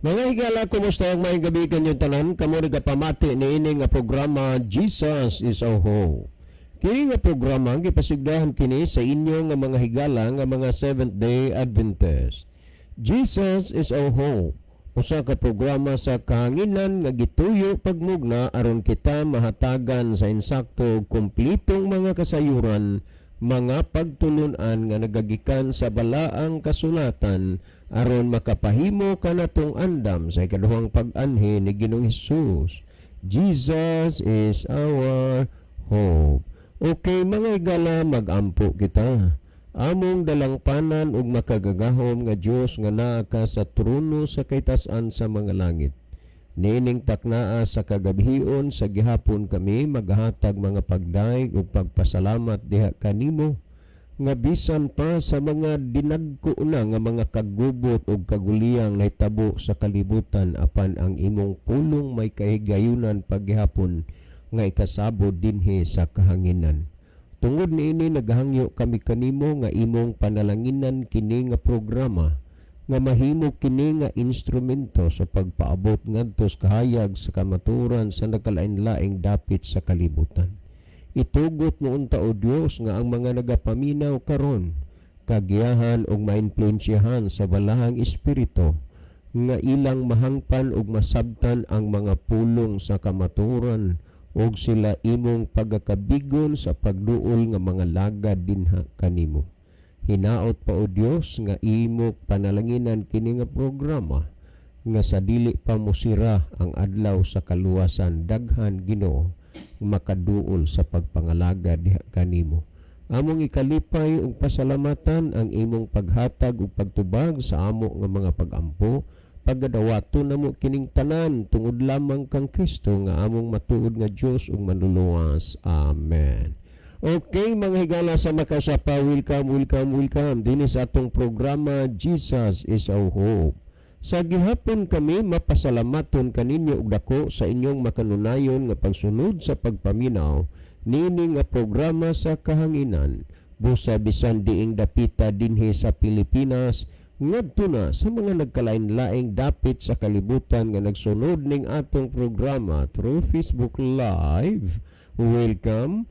Mga higala, kumusta ang may gabi kanyang tanan? Kamo nagapamati ni ini nga programa Jesus is our hope. Kini nga programa gipasigdahan kini sa inyo nga mga higala nga mga Seventh-day Adventist. Jesus is our hope. Usa ka programa sa kahanginan nga gituyo pagmugna aron kita mahatagan sa insakto kumplitong mga kasayuran, mga pagtulunan nga nagagikan sa balaang kasulatan aron makapahimo kanatong andam sa ikaduhang pag-anhi ni Ginoong Hesus. Jesus is our hope. Okay mga igala, mag-ampo kita. Among dalangpanan ug makagagahom nga Dios nga naa ka sa trono sa kaytas-an sa mga langit. Nining taknaa sa kagabihion sa gihapon kami maghatag mga pagdaig ug pagpasalamat diha kanimo nga bisan pa sa mga dinagko na nga mga kagubot ug kaguliyang nahitabo sa kalibutan apan ang imong pulong may kahigayunan paggihapon nga ikasabod dinhi sa kahanginan. Tungod niini naghangyo kami kanimo nga imong panalanginan kini nga programa nga mahimo kini nga instrumento sa pagpaabot ngadto sa kahayag sa kamaturan sa nagkalain-laing dapit sa kalibutan. Itugot mo unta o Dios nga ang mga nagapaminaw karon kagiyahan ug mainfluensyahan sa balahang espiritu nga ilang mahangpan ug masabtan ang mga pulong sa kamaturan ug sila imong pagakabigon sa pagduol nga mga lagad dinha kanimo. Hinaot pa o Dios nga imo panalanginan kini nga programa nga sa dili pa mosira ang adlaw sa kaluwasan daghan Ginoo makaduol sa pagpangalaga diha kanimo. Among ikalipay ug pasalamatan ang imong paghatag ug pagtubag sa amo nga mga pagampo pagadawato namo kining tanan tungod lamang kang Kristo nga among matuod nga Dios ug manluluwas. Amen. Okay mga higala sa makasapa, welcome din sa atong programa Jesus is our hope. Sa gihapon kami mapasalamaton kaninyo og dako sa inyong makanunayon nga pagsunod sa pagpaminaw niini nga programa sa kahanginan busa bisan diing dapita dinhi sa Pilipinas ngadto na sa mga nagkalain-laing dapit sa kalibutan nga nagsunod ning atong programa through Facebook Live. Welcome.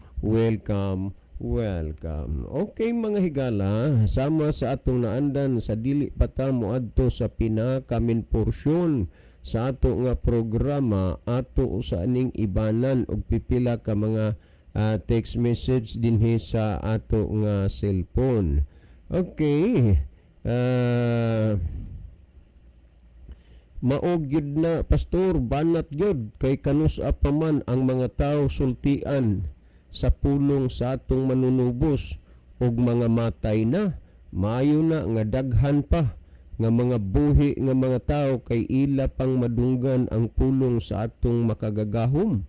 Okay mga higala, sama sa atong naandan sa dili pa ta moadto sa pinakamin porsyon sa ato nga programa, ato usa ning ibanan og pipila ka mga text message dinhi sa ato nga cellphone. Okay. Maog gyud na pastor, banat gyud kay kanus pa man ang mga tawo sultian sa pulong sa atong manunubos ug mga matay na, maayo na nga daghan pa nga mga buhi nga mga tawo kay ila pang madunggan ang pulong sa atong makagagahom.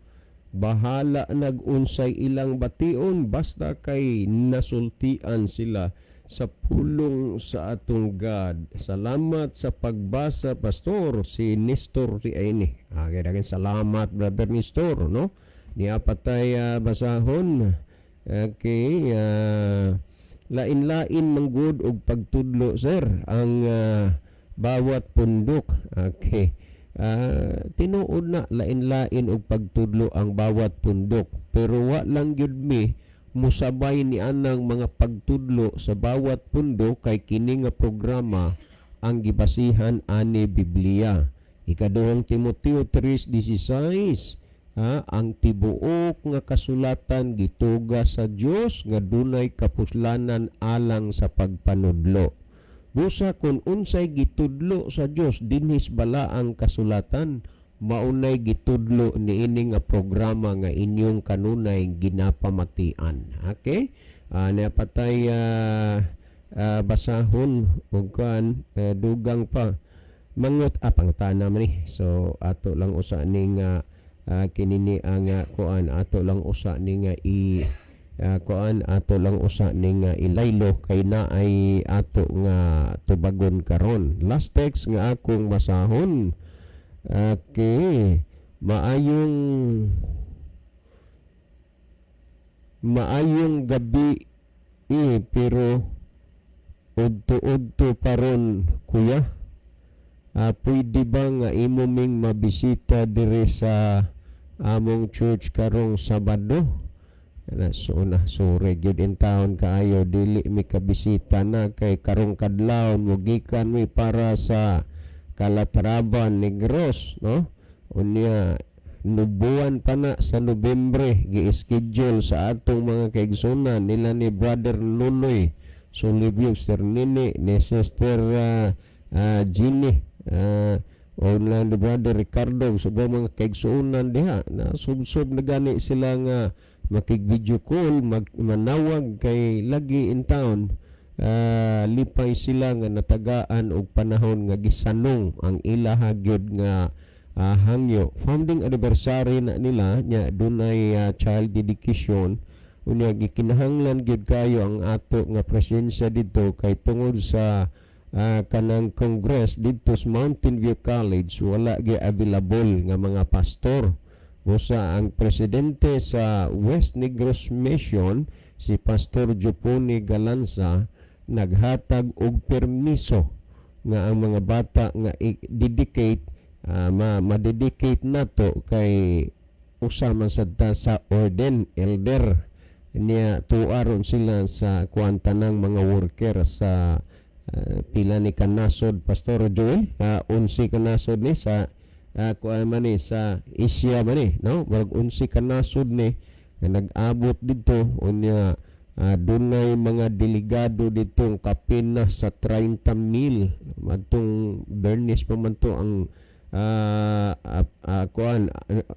Bahala nag-unsay ilang bation basta kay nasultian sila sa pulong sa atong God. Salamat sa pagbasa pastor, si Nestor Riaini. Daghang salamat brother Nestor, no? Niya patay basahon. Okay, lain-lain manggod og pagtudlo sir ang bawat pundok. Okay. Tinuod na lain-lain og pagtudlo ang bawat pundok, pero wa lang gyud mi musabay ni anang mga pagtudlo sa bawat pundok kay kini nga programa ang gibasihan ani Biblia. Ikaduhang Timoteo 3:16, ang tibuok nga kasulatan gituga sa Dios nga dunay kapuslanan alang sa pagpanudlo. Busa kun unsay gitudlo sa Dios dinhis balaang kasulatan, maunay gitudlo niini nga programa nga inyong kanunay ginapamatian. Okay? Napatay basahon ug kan dugang pa mangot pangutana man ni. So ato lang usa ning kinini ang kuan ato lang usa ning ato lang usa ning ilaylo kay na ay ato nga tubagon karon. Last text nga akong masahon. Okay, maayong gabi pero udto-udto paron kuya. pwede ba nga imo ming mabisita dire sa among church karong Sabado? Sorry gyud in town kaayo, dili mi kabisita na kay karong kadlawon mo gikan mi para sa Calatravan, Negros, no? Unya nubuan pa na sa Nobyembre gi-schedule sa atong mga kaigsunan nila ni Brother Nunoy Solibyog, Sister Nini, ni Sister Ginny, ni Brother Ricardo, subang mga kaigsunan diha na subsob na gani sila nga makig-video call, manawag kay lagi in town. Lipay sila nga natagaan og panahon nga gisanong ang ilaha gyud nga hangyo. Founding anniversary na nila nya dunay child dedication. Unya gikinahanglan gyud kayo ang ato nga presensya didto kay tungod sa kanang congress didto sa Mountain View College wala gyud available nga mga pastor. Busa ang presidente sa West Negros Mission, si Pastor Joponi Galanza, naghatag og permiso nga ang mga bata nga i-dedicate, ma-dedicate nato kay usama sadta sa orden elder niya tuaron sila sa kuantanang mga worker sa pila ni kanasod Pastor Joel, 11 kanasod ni sa mani sa Asia mani, no? Marag 11 kanasod ni nga nag-abot dito. Unya dunay mga delegado dito kapin na sa 30,000 madtong Bernice pa man to ang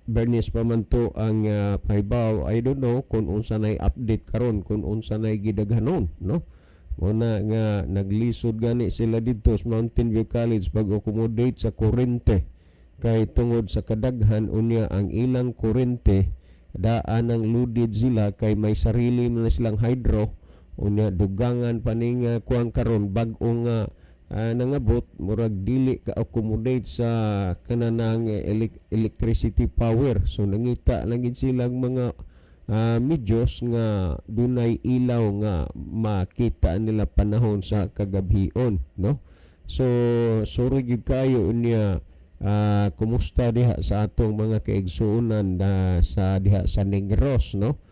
Bernice pa man to ang pahibaw. I don't know kung unsa nay update karon, kung unsa nay gidaghanon, no? Muna nga naglisod gani sila dito sa Mountain View College pag-accommodate sa kurente kay tungod sa kadaghan unya ang ilang kurente daan ang loaded sila kay may sarili na silang hydro unya dugangan paning kuang karon bag-ong nangabot murag dili ka accommodate sa kananang electricity power, so nangita lang gid silang mga medyos nga dunay ilaw nga makita nila panahon sa kagabhion, no? So sorry gyud kayo unya. Kumusta diha sa atong mga kaigsuonan sa diha sa Negros, no?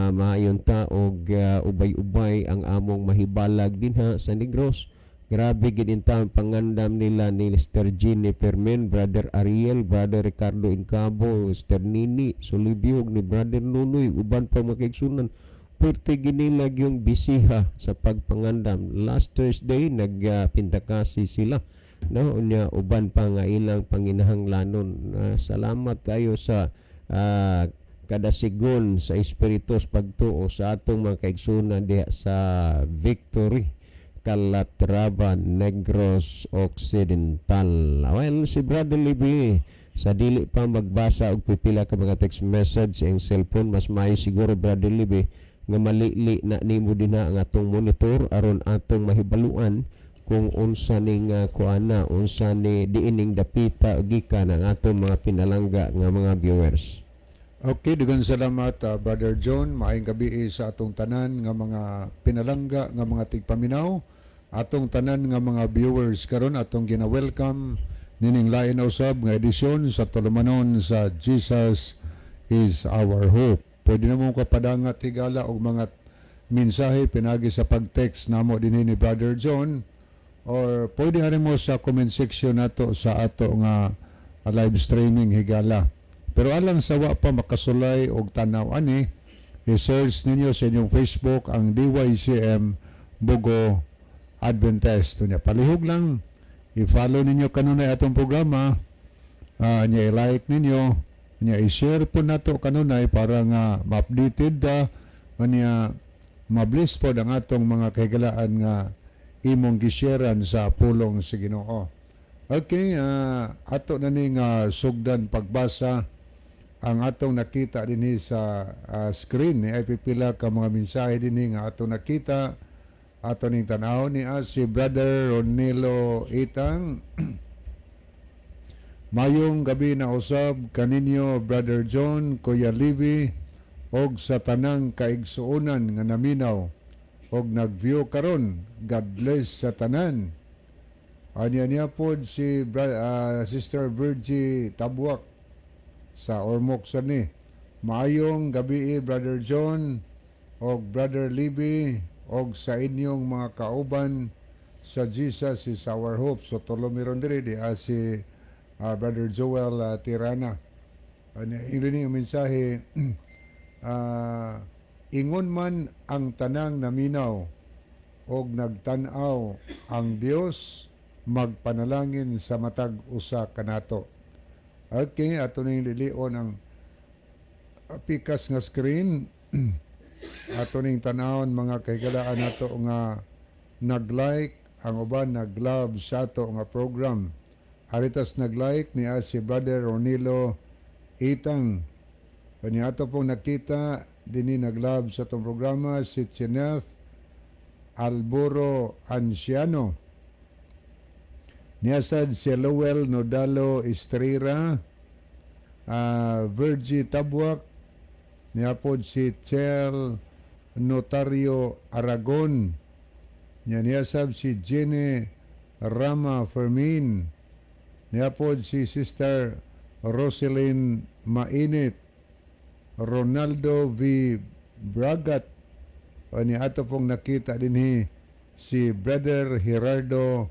Maayon ta og ubay-ubay ang among mahibalag dinha sa Negros. Grabe gid ang pangandam nila ni Sister Ginny Fermin, Brother Ariel, Brother Ricardo Incabo, Sister Nini Solibyog, ni Brother Nunoy, uban pa mga kaigsuonan. Pwerte ginilag yung bisiha sa pagpangandam. Last Thursday nagpintakasi sila, no? Unya uban pa nga ilang panginahanglanon. Salamat kayo sa kadasigon sa espiritus pagtuo sa atong mga kaigsunan diha sa Victory, Calatravan, Negros Occidental. Well, si Brother Libby sa dili pa magbasa og pipila ka mga text message sa cellphone, mas maayo siguro Brother Libby nga malili na nimo dinha ang atong monitor aron atong mahibaluan kung unsa ning kuana, unsa ni diining dapita gikan ang atong mga pinalangga nga mga viewers. Okay, daghang salamat Brother John. Maayong gabi sa atong tanan nga mga pinalangga nga mga tigpaminaw, atong tanan nga mga viewers karon atong gina-welcome nining lain na usab nga edisyon sa tulumanon sa Jesus is our hope. Pwede na mo kapadangat higala og mga mensahe pinagi sa pag-text namo dinhi ni Brother John, or pwede rin mo sa comment section nato sa ato nga live streaming higala. Pero alang sa wa pa makasulay og tanaw ani, i-search ninyo sa inyong Facebook ang DYCM Bugo Adventist. Nya palihog lang, i-follow ninyo kanunay atong programa, nya i-like ninyo, nya i-share po nato kanunay para nga ma-updated nya ma-bless po ang atong mga kahigalaan nga imong gisharean sa pulong sa Ginoo. Okay, ato na ning sugdan pagbasa ang atong nakita dinhi sa screen ni ay pipila ka mga mensahe dinhi nga atong nakita, ato ning tan-aw ni si Brother Ronelo Itang. Mayong gabi na usab kaninyo Brother John, Kuya Libby og sa tanang kaigsuonan nga naminaw og nag-view karon. God bless sa tanan. Anya po si Sister Virgie Tabwak sa Ormoc ni. Maayong gabi Brother John og Brother Libby og sa inyong mga kauban sa Jesus is our hope. So tulomiron diri di si Brother Joel Tirana. Ini ang mensahe ingon man ang tanang naminaw og nagtan-aw ang Dios magpanalangin sa matag usa kanato. Okay, ato ning lilion ang pikas nga screen. Ato ning tan-awon mga kahigalaan nato nga nag-like, ang uban nag-love sa ato nga program. Haritas nag-like ni si Brother Ronilo Itang. Kanya ato pong nakita dini nag-love sa atong programa si Chineth Alburo Anciano. Niyasad si Lowell Nodalo Estrera, Virgie Tabwak, niyapod si Chel Notario Aragon, niyasab si Jenny Rama Fermin, niyapod si Sister Roselyn Mainit, Ronaldo V. Bragat, o niyato pong nakita din si Brother Gerardo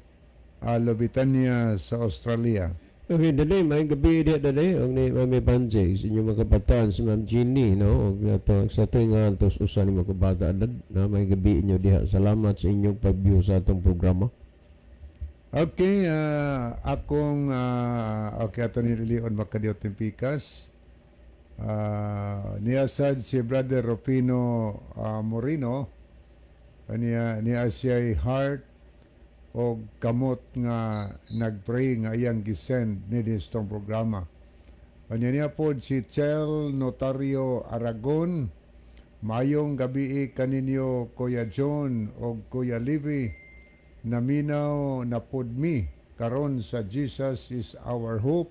Lobitania sa Australia. Okay, dali, may gabi dia dali, ang ni Mami Banjay, sa inyong mga kabataan, si Ma'am Jeannie, no? Og ato sa tingan tos usa ni mga kabataan na may gabi inyo diha. Salamat sa inyong pag-view sa atong programa. Okay, okay ato ni Leon Macadiot Timpikas. Niyasad si Brother Rufino Moreno. Niya siya heart o kamot nga nagpray nga iyang gisend ni distong programa. Niya po si Chel Notario Aragon. Mayong gabi kaninyo Kuya John o Kuya Libby. Naminaw na pudmi karon sa Jesus is our hope.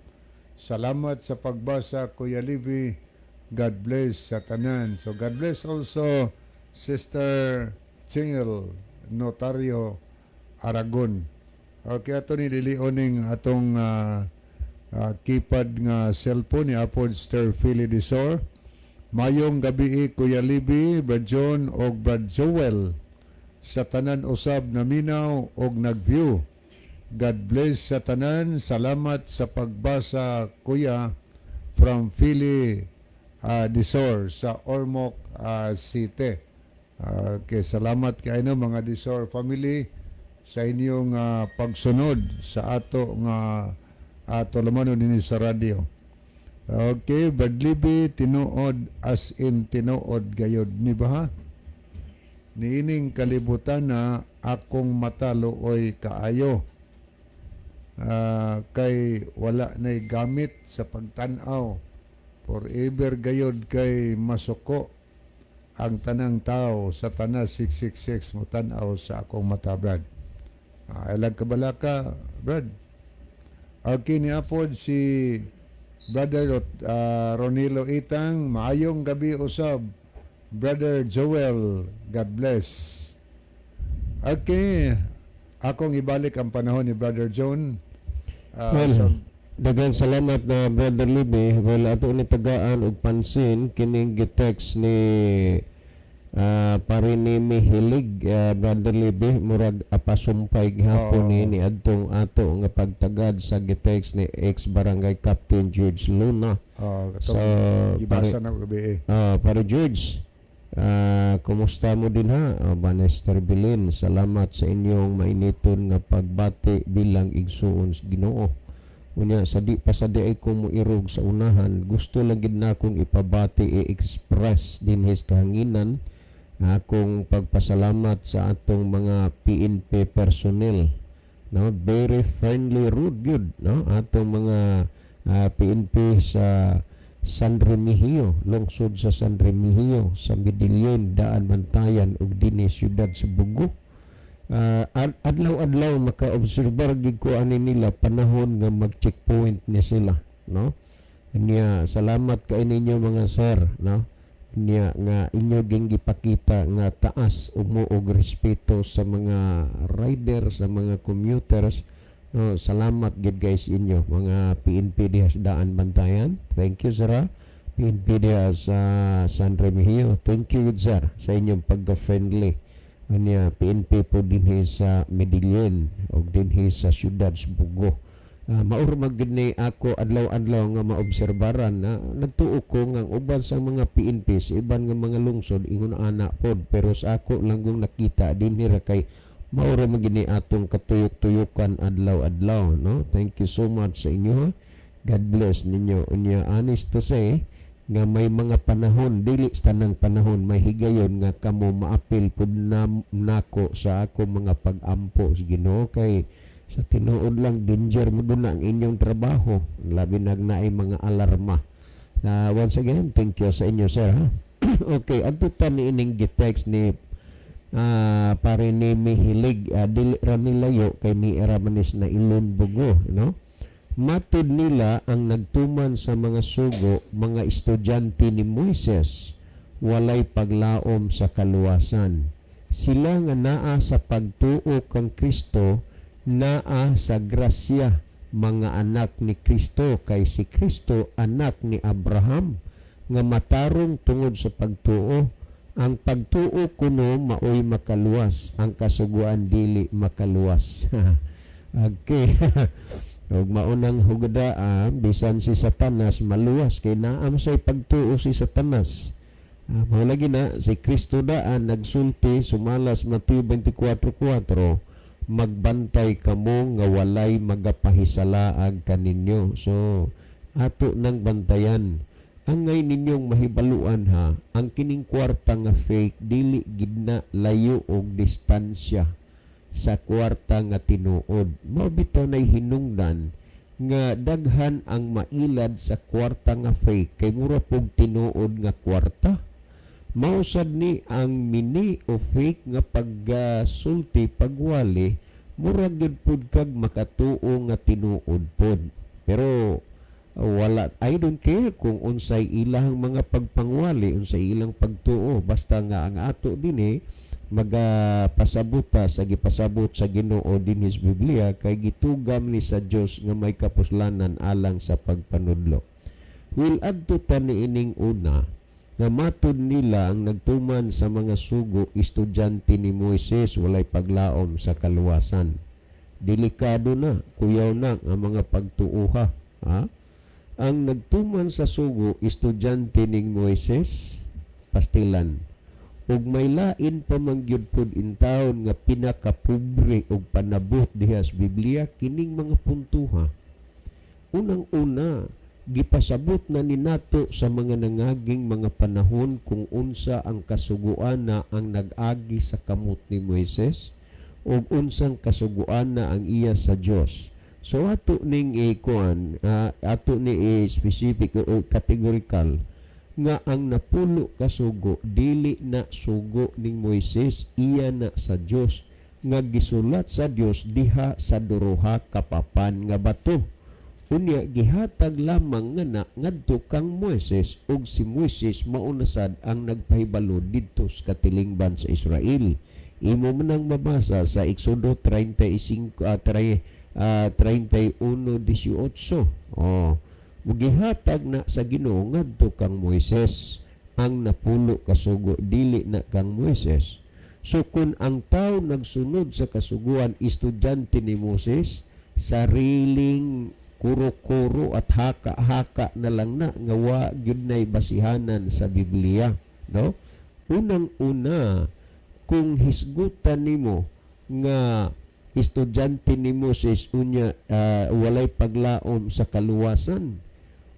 Salamat sa pagbasa Kuya Libby. God bless sa tanan. So God bless also Sister Chingel Notario Aragon. Okay, ato ni lilioning atong keypad nga cellphone ni Apod Sir Philly Disor. Mayong gabi Kuya Libby, Brad John og Brad Joel sa tanan usab naminaw og nag-view. God bless sa tanan. Salamat sa pagbasa Kuya from Philly Disor sa Ormoc City. Okay, salamat kayo mga Disor family sa inyong pagsunod sa ato nga tulumanon din sa radio. Okay, Brad Libby, tinuod as in tinuod gayod ni ba ha? Niining kalibutan na akong mataluoy kaayo. Kay wala na'y gamit sa pagtanaw. Forever gayod kay masuko ang tanang tao sa tanah 666 mo tanaw sa akong mata, Brad. Ilag kabalaka, Brad. Okay, niapod si Brother Ronilo Itang. Maayong gabi usab, Brother Joel. God bless. Okay, akong ibalik ang panahon ni Brother John. Daghang salamat na Brother Libby. Well, ato ni tagaan og pansin kining gitext ni parinimi hilig Brother Libby murag apasumpay gihapon ni adtong ato nga pagtagad sa gitext ni ex barangay Captain George Luna. So ibasa na gabi para George, kumusta mo din ha? Banester Bilin, salamat sa inyong mainiton nga pagbati bilang igsuon sa Ginoo. Unya sa di pasadi ay ko mo irog sa unahan, gusto lang gid na akong ipabati i-express din his kahanginan akong pagpasalamat sa atong mga PNP personnel, no? Very friendly, rude good, no? Atong mga PNP sa San Remigio, lungsod sa San Remigio, sa Medellin, Daan, Bantayan ug dinhi siyudad sa Bugo. Adlaw-adlaw maka-obserbar gid ko ani nila panahon nga mag-checkpoint ni sila, no? Niya salamat kay ninyo mga sir, no? Niya nga inyo ging gipakita nga taas ug mo og respeto sa mga rider, sa mga commuters No, salamat gid guys inyo mga PNP diha sa Daan Bantayan. Thank you sir. PNP diha sa San Remigio. Thank you good sir sa inyong pagka-friendly. Anya PNP po dinhi sa Medellin o dinhi sa siyudad sa Bugo. Maur magid ni ako adlaw-adlaw nga maobserbaran na nagtuo ko nga uban sa mga PNP sa iban nga mga lungsod ingon ana pod, pero sa ako lang kung nakita dinhi ra kay maura magini atong katuyok-tuyukan adlaw-adlaw, no? Thank you so much sa inyo ha. God bless ninyo. Unya honest to say nga may mga panahon dili sa tanang panahon may higayon nga kamo maapil pud nako sa ako mga pag-ampo sa Ginoo kay sa tinuod lang danger mo na ang inyong trabaho labi nagnaay mga alarma. Once again thank you sa inyo sir ha. Okay, adto ta ni ining gitext ni pare ni Mihilig dili ra nilayo kay ni Eramanis na Ilon Bugo, no? Matud nila ang nagtuman sa mga sugo mga estudyante ni Moises walay paglaom sa kaluwasan. Sila nga naa sa pagtuo kang Kristo, naa sa grasya, mga anak ni Kristo kay si Kristo anak ni Abraham nga matarong tungod sa pagtuo. Ang pagtuo kuno maoy makaluwas, ang kasuguan dili makaluwas. Okay. Og maunang hugdaan bisan si Satanas maluwas kay naam say pagtuo si Satanas. Mao lagi na si Kristo daan nagsulti sumalas Mateo 24:4, magbantay kamo nga walay magapahisalaag kaninyo. So ato nang bantayan angay ninyong mahibaluan ha, ang kining kwarta nga fake dili gidna layo og distansya sa kwarta nga tinuod. Mao bitaw nay hinungdan nga daghan ang mailad sa kwarta nga fake kay mura pog tinuod nga kwarta. Mausad ni ang mini o fake nga pagsulti pagwali mura gyud pud kag makatuo nga tinuod pod. Pero wala, I don't care kung unsay ilang mga pagpangwali, unsay ilang pagtuo, basta nga ang ato dinhi magapasabuta sa gipasabot sa Ginoo dinhi sa Biblia kay gitugam ni sa Dios nga may kapuslanan alang sa pagpanudlo. Will adto ta niining una nga matud nila ang nagtuman sa mga sugo estudyante ni Moises walay paglaom sa kaluwasan. Delikado na, kuyaw na ang mga pagtuuha, ha? Ang nagtuman sa sugo estudyante ning Moises pastilan. Ug may lain pa mangyud pod in taon nga pinakapobre og panabot diha sa Biblia kining mga puntuha. Unang-una, gipasabot na ni nato sa mga nangaging mga panahon kung unsa ang kasuguan na ang nag-agi sa kamot ni Moises ug unsang kasuguan na ang iya sa Dios. So ato ning ato ni specific o categorical nga ang napulo ka sugo dili na sugo ning Moises, iya na sa Dios nga gisulat sa Dios diha sa duruha ka papan nga bato. Unya gihatag lamang nga na ngadto kang Moises ug si Moises maunasad ang nagpahibalo didto sa katilingban sa Israel. Imo man ang mabasa sa Exodo 31:18. Gihatag na sa Ginoo ngadto kang Moises ang napulo kasugo dili na kang Moises. So kung ang tao nagsunod sa kasuguan estudyante ni Moses, sariling kuro-kuro at haka-haka na lang na nga wa gyud nay basihanan sa Biblia, no? Unang-una, kung hisgutan nimo nga estudyante ni Moses unya walay paglaom sa kaluwasan,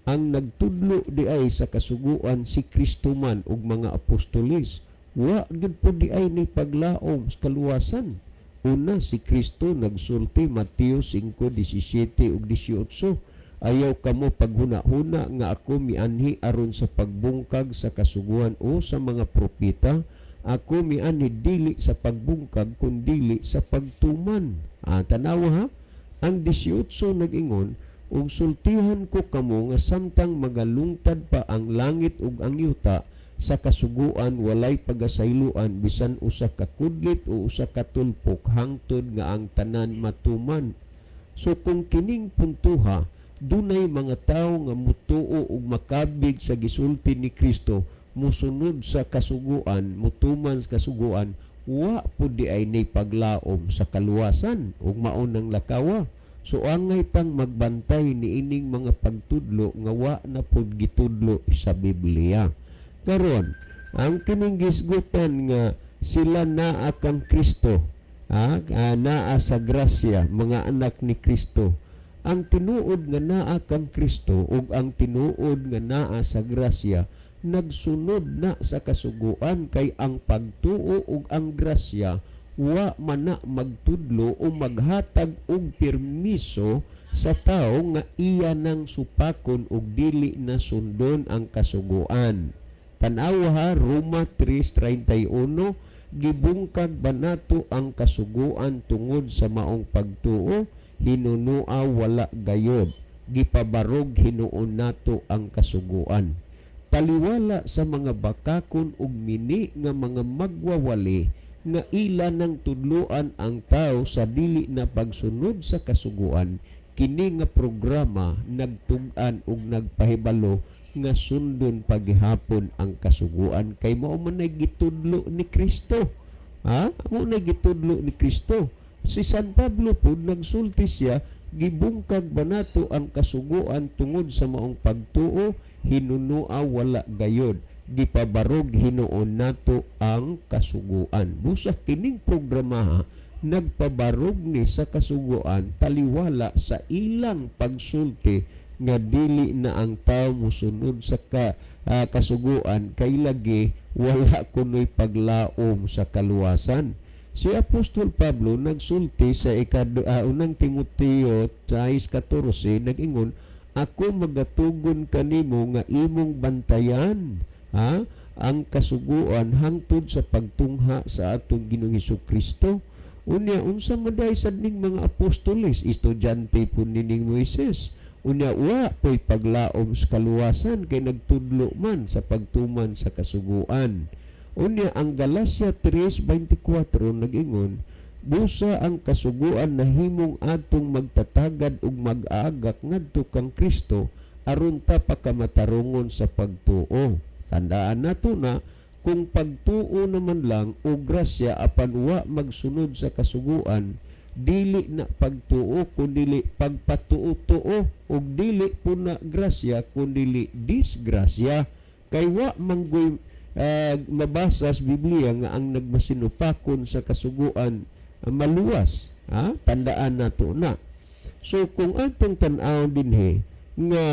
ang nagtudlo di ay sa kasuguan si Kristo man ug mga apostoles, wa gyud po di ay ni paglaom sa kaluwasan. Una, si Kristo nagsulti Mateo 5:17 ug 18, ayaw kamo paghuna-huna nga ako mianhi aron sa pagbungkag sa kasuguan o sa mga propeta. Ako mianhi dili sa pagbungkag kundili sa pagtuman. Tanawa ha, ang 18 nag-ingon, ug sultihan ko kamo nga samtang magalungtad pa ang langit ug ang yuta, sa kasuguan walay pagasayloan bisan usa ka kudlit o usa ka tulpok hangtod nga ang tanan matuman. So kung kining puntuha, dunay mga tawo nga mutuo ug makabig sa gisulti ni Kristo, musunod sa kasuguan, mutuman sa kasuguan, wa pud di ay nay paglaom sa kaluwasan ug maunang lakawa. So angay tang magbantay ni ining mga pagtudlo nga wa na pud gitudlo sa Biblia. Karon, ang kining gisgutan nga sila naa kang Kristo, naa sa grasya, mga anak ni Kristo. Ang tinuod nga naa kang Kristo ug ang tinuod nga naa sa grasya nagsunod na sa kasuguan, kay ang pagtuo ug ang grasya wa man na magtudlo o maghatag og permiso sa tawo nga iya nang supakon og dili na sundon ang kasuguan. Tan-awa ha, Roma 3:31, gibungkag ba nato ang kasuguan tungod sa maong pagtuo, hinunua wala gayod, gipabarog hinuon nato ang kasuguan. Taliwala sa mga bakakon ug mini nga mga magwawali nga ila ng tudluan ang tao sa dili na pagsunod sa kasuguan, kini nga programa nagtug-an ug nagpahibalo nga sundon paghihapon ang kasuguan, kay mao man nay gitudlo ni Kristo. Mao nay gitudlo ni Kristo. Si San Pablo pud nagsulti siya, gibungkag ba nato ang kasuguan tungod sa maong pagtuo, hinunua wala gayod, gipabarog hinuon nato ang kasuguan. Busa kining programa nagpabarog ni sa kasuguan taliwala sa ilang pagsulti nga dili na ang tao musunod sa kasuguan, kay lagi wala kunoy paglaom sa kaluwasan. Si Apostol Pablo nagsulti sa unang Timoteo 6:14, nag-ingon, ako magatugon kanimo nga imong bantayan ang kasuguan hangtod sa pagtungha sa atong Ginoong Hesukristo. Unya, unsa maday sad ning mga apostoles, estudyante po nining Moises. Unya, wa po'y paglaom sa kaluwasan, kay nagtudlo man sa pagtuman sa kasuguan. Unya, ang Galacia 3:24 nag-ingon, busa ang kasuguan na himong atong magtatagad ug mag-aagak ngadto kang Kristo aron ta pakamatarungon sa pagtuo. Tandaan nato na kung pagtuo naman lang o grasya apan wa magsunod sa kasuguan, dili na pagtuo kundi pagpatuo-tuo, ug dili po na grasya kundi disgrasya. Kay wa manggoy mabasa sa Biblia nga ang nagmasinupakon sa kasuguan maluwas. Tandaan nato na. So kung atong tan-aw dinhi nga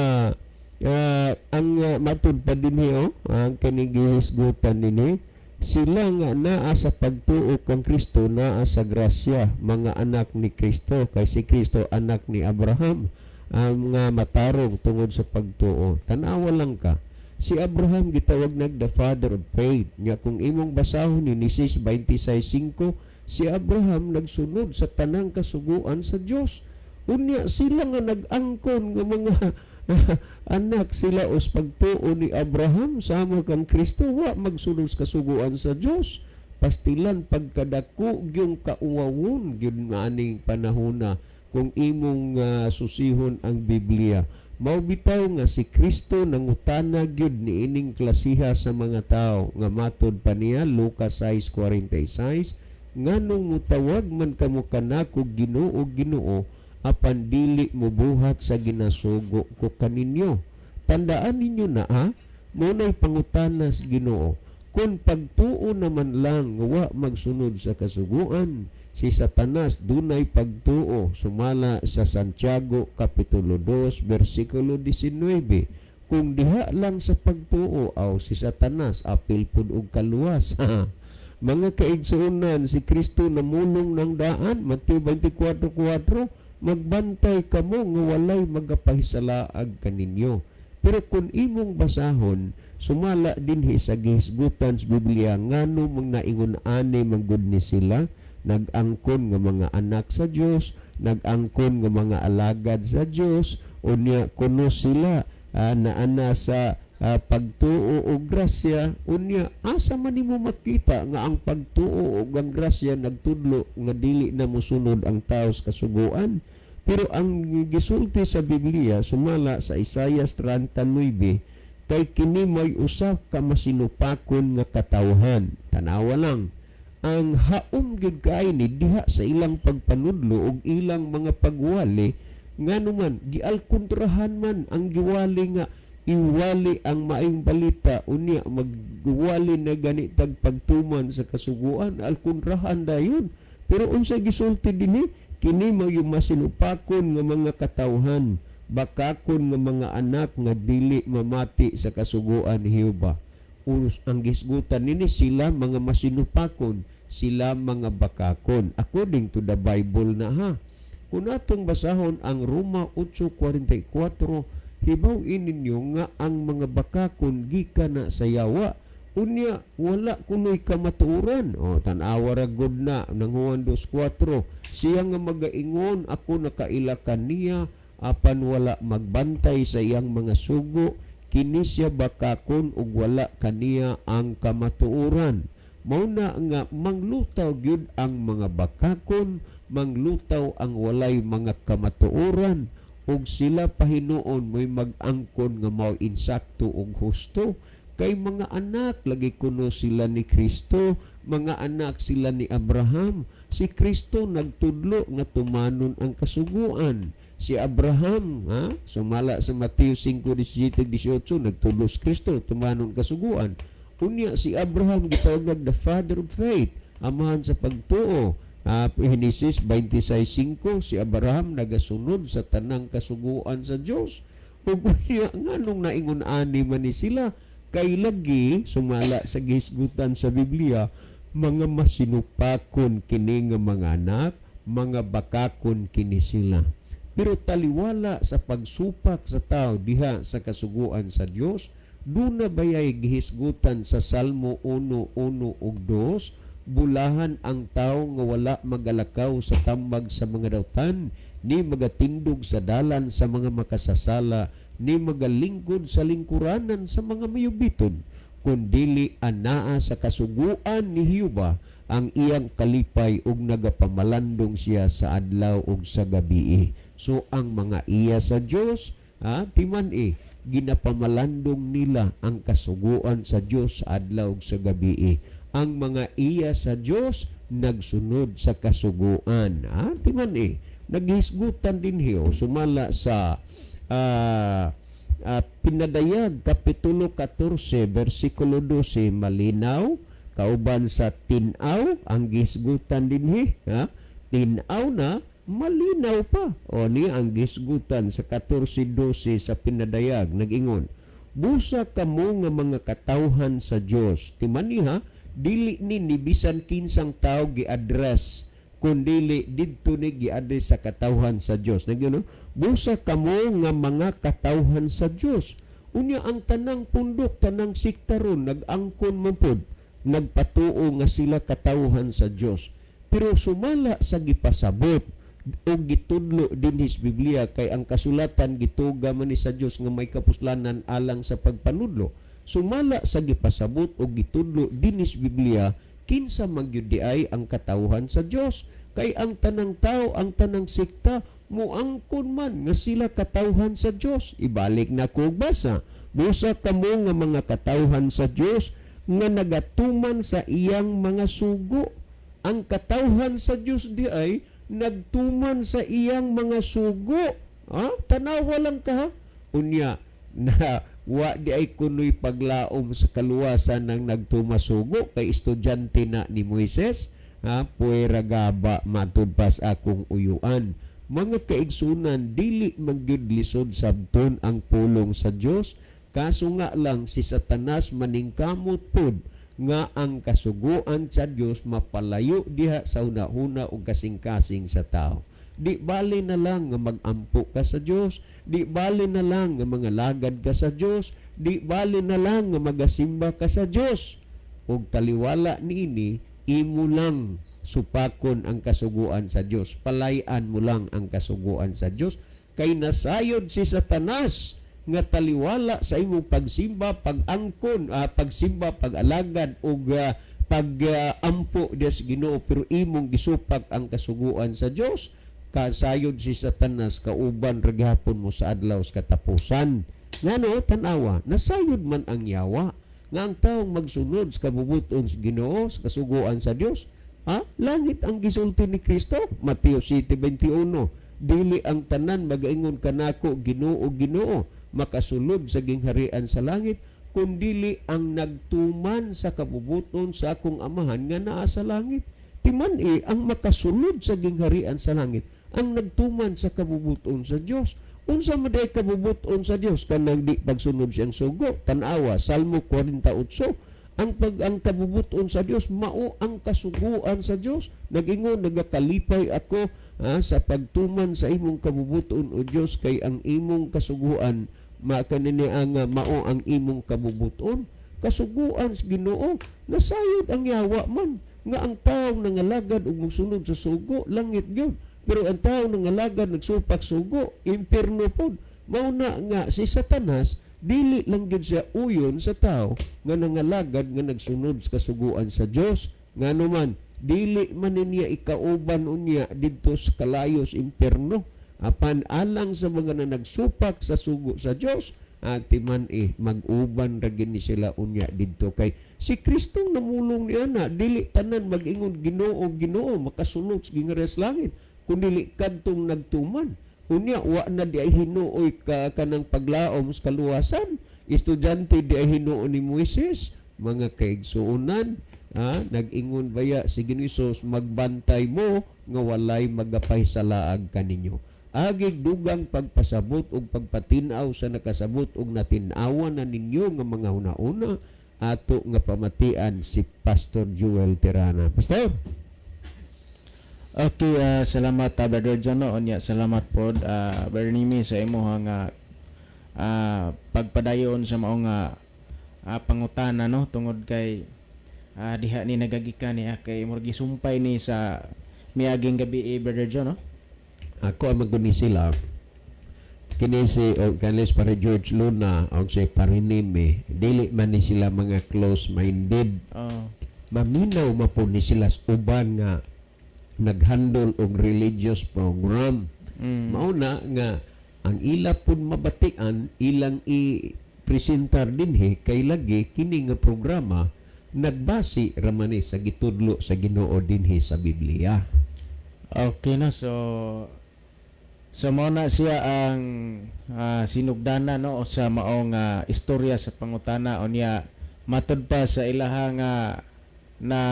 ang matud pa dinhi ang kanigisgutan dinhi, sila nga naa sa pagtuo kang Kristo, naa sa grasya, mga anak ni Kristo, kay si Kristo anak ni Abraham, nga matarong tungod sa pagtuo. Tanawa lang ka, si Abraham gitawag the father of faith. Nya kung imong basahon ni Genesis 26:5, si Abraham nagsunod sa tanang kasuguan sa Dios. Unya sila nga nag-angkon nga mga anak sila os pagtuo ni Abraham sama kang Kristo, wa magsunod sa kasuguan sa Dios. Pastilan pagkadako gyung kauwawon gyud aning panahona kung imong susihon ang Biblia. Mao bitaw nga si Kristo nangutana gyud ni ining klasiha sa mga tao nga matod pa niya Lucas 6:46, nganong mutawag man kamo kanako Ginoo, Ginoo, apan dili mo buhat sa ginasugo ko kaninyo. Tandaan ninyo na munay pangutana sa Ginoo, kung pagtuo naman lang wa magsunod sa kasuguan, si Satanas dunay pagtuo, sumala sa Santiago kapitulo 2 versikulo 19. Kung diha lang sa pagtuo, si Satanas apil pud og kaluwas. Mga kaigsuonan, si Kristo namulong ng daan, Mateo 24:4, magbantay kamo nga walay magapahisalaag kaninyo. Pero kung imong basahon, sumala dinhi sa gihisgutan sa Biblia, ngano mong naingon ani manggod ni sila, nag-angkon nga mga anak sa Dios, nag-angkon nga mga alagad sa Dios, unya kuno sila naana sa pagtuo o grasya. Unya, asa man nimo makita nga ang pagtuo o ang grasya nagtudlo nga dili na mosunod ang tao sa kasuguan? Pero ang gisulti sa Biblia sumala sa Isaias 39 kay kini may usa ka masinupakon nga katawhan. Tanawa lang, ang haom gyud kay ni diha sa ilang pagpanudlo ug ilang mga pagwali nganuman gialkontrahan man ang giwali nga iwali ang maayong balita unya magwali na ganitag pagtuman sa kasuguan alkontrahan dayon. Pero unsa gisulti dinhi kini mao yung masinupakon nga mga katawhan, bakakon nga mga anak nga dili mamati sa kasuguan ni Jehova. Ang gisgutan nini sila mga masinupakon, sila mga bakakon according to the Bible na ha. Kung atong basahon ang Roma 8:44, hibaw-in ninyo nga ang mga bakakon gikan na sa yawa. Unya wala kunoy kamatuoran. O tan-awa ra gud na nang Juan 2:4. Siya nga magaingon ako nakailakan niya apan wala magbantay sa iyang mga sugo, kini siya bakakon ug wala kaniya ang kamatuoran. Mao na nga manglutaw gyud ang mga bakakon, manglutaw ang walay mga kamatuoran ug sila pahinuon mo'y mag-angkon nga mao insakto ug husto. Kay mga anak lagi kuno sila ni Kristo, mga anak sila ni Abraham. Si Kristo nagtudlo nga tumanon ang kasuguan. Si Abraham, sumala sa Mateo 5:17-18, nagtudlo si Kristo tumanon kasuguan. Unya si Abraham gitawag the father of faith, amahan sa pagtuo. Genesis 26:5, si Abraham nagasunod sa tanang kasuguan sa Dios. Ug unya nganong naingon ani man ni sila kay lagi sumala sa gisgutan sa Biblia, mga masinupakon kini nga mga anak, mga bakakon kini sila. Pero taliwala sa pagsupak sa tao diha sa kasuguan sa Dios, duna bayay gihisgutan sa Salmo 1:1 ug 2, bulahan ang tao nga wala magalakaw sa tambag sa mga dawtan, ni magatindog sa dalan sa mga makasasala, ni magalingkod sa lingkuranan sa mga mayubiton, kundili anaa sa kasuguan ni Jehova ang iyang kalipay ug nagapamalandong siya sa adlaw ug sa gabii. So ang mga iya sa Dios, timan ginapamalandong nila ang kasuguan sa Dios sa adlaw ug sa gabii. Ang mga iya sa Dios nagsunod sa kasuguan. Timan naghisgutan din hiyo sumala sa Pinadayag Kapitulo 14 versikulo 12 malinaw kauban sa tinaw ang gisgutan dinhi tinaw na malinaw pa o ni ang gisgutan sa 14:12 sa Pinadayag nagingon busa kamo nga mga katawhan sa Dios timani dili ni bisan kinsang tawo gi-address kundili didto ni gi-address sa katawhan sa Dios nagyo busa kamo nga mga katawhan sa Dios. Unya ang tanang pundok, tanang siktaron, nag-angkon man pod, nagpatuo nga sila katawhan sa Dios. Pero sumala sa gipasabot o gitudlo din his Biblia kay ang kasulatan gituga man ni sa Dios nga may kapuslanan alang sa pagpanudlo. Sumala sa gipasabot o gitudlo din his Biblia kinsa magyud ay ang katawhan sa Dios. Kay ang tanang tao, ang tanang sikta muangkon man nga sila katawhan sa Dios. Ibalik na ko basa. Busa kamo nga mga katawhan sa Dios nga nagatuman sa iyang mga sugo. Ang katawhan sa Dios di ay nagtuman sa iyang mga sugo. Tanawa lang ka unya na wa di ay kunoy paglaom sa kaluwasan ng nagtumasugo kay estudyante na ni Moises. Puwera gaba matud pas akong uyuan. Mga kaigsunan, dili magyud lisod sabton ang pulong sa Dios. Kaso nga lang si Satanas maningkamot pod nga ang kasuguan sa Dios mapalayo diha sa hunahuna ug kasing-kasing sa tao. Di bali na lang nga magampo ka sa Dios, di bali na lang nga mga lagad ka sa Dios, di bali na lang nga magasimba ka sa Dios. Ug taliwala niini imo lang supakon ang kasuguan sa Dios. Palayan mo lang ang kasuguan sa Dios kay nasayod si Satanas nga taliwala sa imong pagsimba, pag-angkon, pagsimba, pag-alagad ug pag-ampo des Ginoo pero imong gisupak ang kasuguan sa Dios. kasayod si Satanas kauban raghapon mo sa adlaw sa katapusan. Ngano tan-awa, nasayod man ang yawa nga ang taong magsunod sa kabubuton sa Ginoo, sa kasuguan sa Dios. Langit ang gisulti ni Kristo, Mateo 7:21. Dili ang tanan magaingon kanako Ginoo, Ginoo, makasulod sa gingharian sa langit, kundili ang nagtuman sa kabubuton sa akong amahan nga naa sa langit. Timan ang makasulod sa gingharian sa langit, ang nagtuman sa kabubuton sa Dios. Unsa man day kabubuton sa Dios kanang di pagsunod siyang sugo? Tan-awa Salmo 48. Ang kabubuton sa Dios mao ang kasuguan sa Dios. Nagingon nagakalipay ako sa pagtuman sa imong kabubuton o Dios, kay ang imong kasuguan makanini ang mao ang imong kabubuton. Kasuguan sa Ginoo, nasayod ang yawa man nga ang tawo nangalagad ug magsunod sa sugo langit gyud. Pero ang tawo nangalagad nagsupak sugo, impierno pod. Mao na nga si Satanas dili lang gid siya uyon sa tao nga nangalagad nga nagsunod sa kasuguan sa Dios. Ngano man dili man niya ikauban unya didto sa kalayos impierno, apan alang sa mga na nagsupak sa sugo sa Dios, timan mag-uban ra gid ni sila unya didto. Kay si Kristong namulong niya na dili tanan mag-ingon Ginoo, Ginoo makasulod sa gingharian sa langit, kundi kadtong nagtuman. Unya wa na di ay hinuoy kanang paglaom sa kaluwasan. Estudyante di ay hinuon ni Moises, mga kaigsuonan, nag-ingon baya si Ginisos, magbantay mo nga walay magapay sa laag kaninyo. Agig dugang pagpasabot ug pagpatinaw sa nakasabot ug natinawan na ninyo nga mga una-una, ato nga pamatian si Pastor Joel Tirana. Pastor? Okay, salamat Brother John. Onya, salamat pod Brother Nimi sa imo nga pagpadayon sa mao nga pangutana no tungod kay diha ni nagagikan niya kay murag gisumpay ni sa miaging gabi Brother John no. Ako ang maguni sila kini si kanis para George Luna o si Parinime, dili man ni sila mga close-minded. Maminaw mapun ni sila uban nga naghandle og religious program. Mauna nga ang ila pud mabatian ilang i-presentar dinhi kay lagi kini nga programa nagbase ra man sa gitudlo sa Ginoo dinhi sa Biblia. Okay na, so mao na siya ang sinugdana no o sa maong istorya sa pangutana unya matud pa sa ilahang na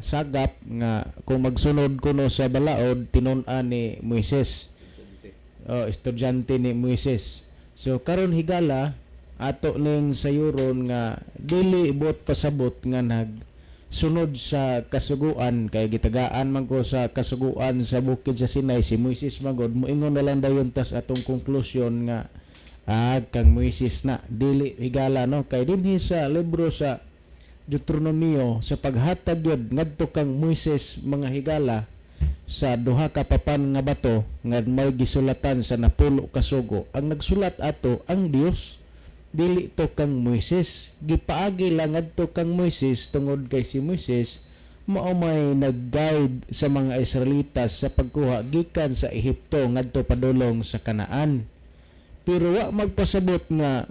sagap nga kung magsunod kuno sa balaod tinun-an ni Moises. Estudyante ni Moises. So karon higala ato ning sayuron nga dili ibot pasabot nga nagsunod sa kasuguan kay gitagaan man ko sa kasuguan sa bukid sa Sinai si Moises magod moingon na lang dayon tas atong konklusyon nga kang Moises na dili higala no kay dinhi sa libro sa Deuteronomio sa paghatag yun ngadto kang Moises mga higala sa duha ka papan nga bato nga may gisulatan sa napulo ka sugo. Ang nagsulat ato ang Dios, dili to kang Moises. Gipaagi lang ngadto kang Moises tungod kay si Moises mao may nag-guide sa mga Israelitas sa pagkuha gikan sa Ehipto ngadto padulong sa Kanaan. Pero wa magpasabot nga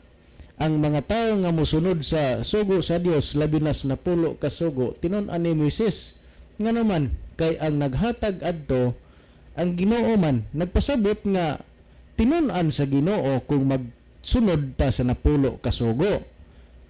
ang mga tao nga mosunod sa sugo sa Dios labi na sa napulo ka sugo tinun-an ni Moises. Nga naman kay ang naghatag adto ang Ginoo man nagpasabot nga tinun-an sa Ginoo kung magsunod ta sa napulo ka sugo.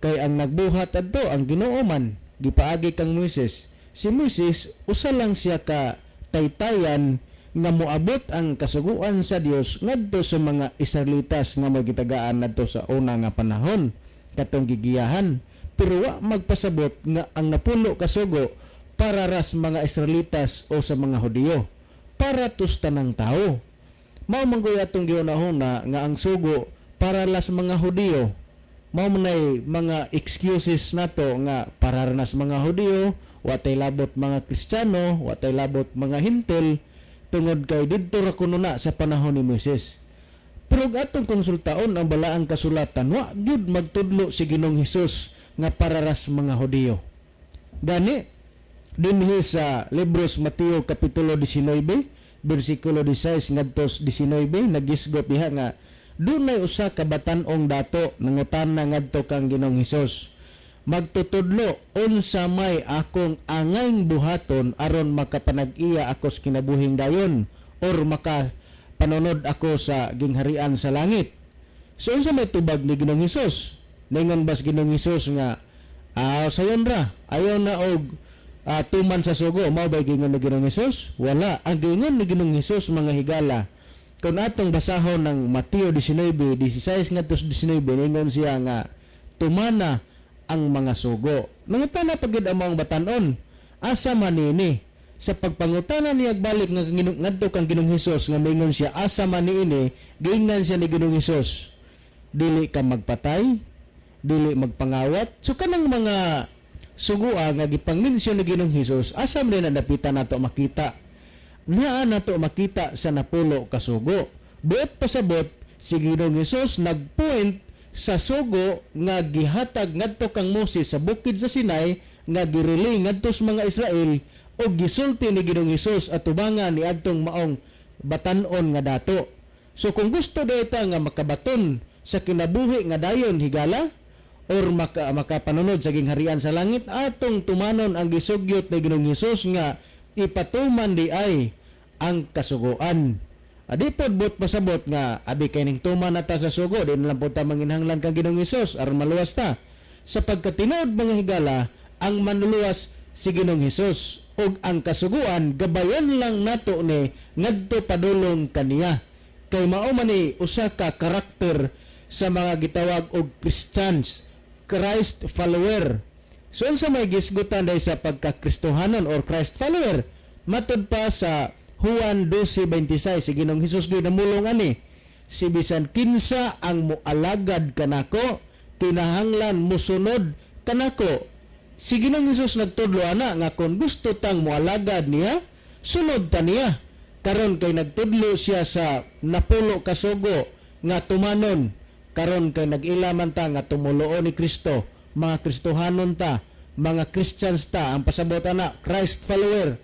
Kay ang nagbuhat adto ang Ginoo man gipaagi kang Moises. Si Moises usa lang siya ka taytayan nga moabot ang kasuguan sa Dios ngadto sa mga Israelitas nga magitagaan nadto sa una nga panahon katong gigiyahan. Pero wa magpasabot nga ang napulo ka sugo para ras mga Israelitas o sa mga Hudiyo, para tus tanang tao. Mao man gyud atong giunahuna nga ang sugo para las mga Hudiyo. Mao man mga excuses nato nga para nas mga Hudiyo, wa tay labot mga Kristiyano, wa tay labot mga Hintil tungod kay didto ra kuno na sa panahon ni Moises. Pero atong konsultaon ang balaang kasulatan, wa gyud magtudlo si Ginoong Hesus nga para ras mga Hudiyo. Gani dinhi sa libros Mateo kapitulo 19 bersikulo 16 ngadto 19 nagisgot diha nga dunay usa ka batan-ong dato nangutana ngadto kang Ginoong Hesus, magtutudlo unsa may akong angayng buhaton aron makapanag-iya ako sa kinabuhing dayon or makapanunod ako sa gingharian sa langit. So unsa may tubag ni Ginoong Hesus? Ningon bas Ginoong Hesus nga sayon ra ayon na og tuman sa sugo, mao ba gingon ni Ginoong Hesus? Wala. Ang gingon ni Ginoong Hesus mga higala, kung atong basahon ng Mateo 19:16 ngadto 19, ningon siya nga tumana ang mga sugo. Nangutana pagid ang mga batan-on, asa man niini? Sa pagpangutana niya balik nga ngadto kang Ginoong Hesus nga mingon siya asa man niini, giingnan siya ni Ginoong Hesus, dili ka magpatay, dili magpangawat. So kanang mga sugua nga gipangmensyon ni Ginoong Hesus, asa man na napitan nato makita? Naa nato makita sa napulo ka sugo. Buot pasabot si Ginoong Hesus nagpoint sa sugo nga gihatag ngadto kang Moses sa bukid sa Sinai nga gireli ngadto sa mga Israel o gisulti ni Ginoong Hesus atubangan ni adtong maong batan-on nga dato. So kung gusto dayta nga makabaton sa kinabuhi nga dayon higala or makapanunod sa gingharian sa langit, atong tumanon ang gisugyot ni Ginoong Hesus nga ipatuman di ay ang kasuguan. Adi pod but pasabot nga abi kay ning tuman nata sa sugo, di na lang po ta manginhanglan kang Ginoong Hesus aron maluwas ta. Sa pagkatinuod mga higala, ang manluwas si Ginoong Hesus ug ang kasuguan gabayan lang nato ni ngadto padulong kaniya. Kay mao man ni usa ka karakter sa mga gitawag og Christians, Christ follower. So unsa may gisgutan dahil sa pagkakristohanon or Christ follower? Matud pa sa Juan 12:26 si Ginoong Hesus gyud namulong ani, si bisan kinsa ang moalagad kanako kinahanglan mosunod kanako. Si Ginoong Hesus nagtudlo ana nga kung gusto tang moalagad niya, sunod ta niya. Karon kay nagtudlo siya sa napulo ka sugo nga tumanon, karon kay nag-ilaman ta nga tumuluo ni Kristo, mga Kristohanon ta, mga Christians ta, ang pasabot ana Christ follower.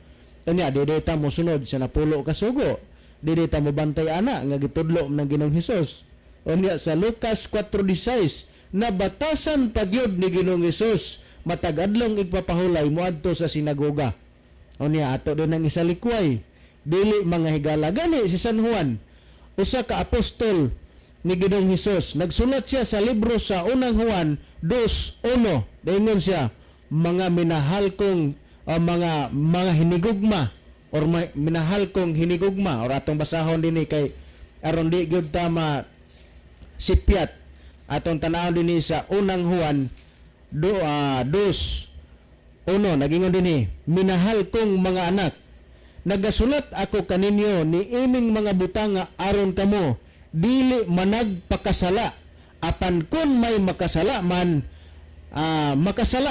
Kanya dili ta mo sunod sa napulo ka sugo, dili ta mo bantay ana nga gitudlo ng Ginoong Hesus. Unya sa Lucas 4:16 nabatasan pagyud ni Ginoong Hesus matag adlong igpapahulay moadto sa sinagoga. Unya ato din ang isalikway, dili mga higala gani si San Juan, usa ka apostol ni Ginoong Hesus, nagsulat siya sa libro sa unang Juan 2:1. Daingon siya, mga minahal kong mga hinigugma or minahal kong hinigugma, or atong basahon din kay aron di gyud tama sipyat, atong tan-awon din sa unang Juan 2:1 nagingon din minahal kong mga anak, nagasulat ako kaninyo ni ining mga butanga aron kamo dili managpakasala, apan kun may makasala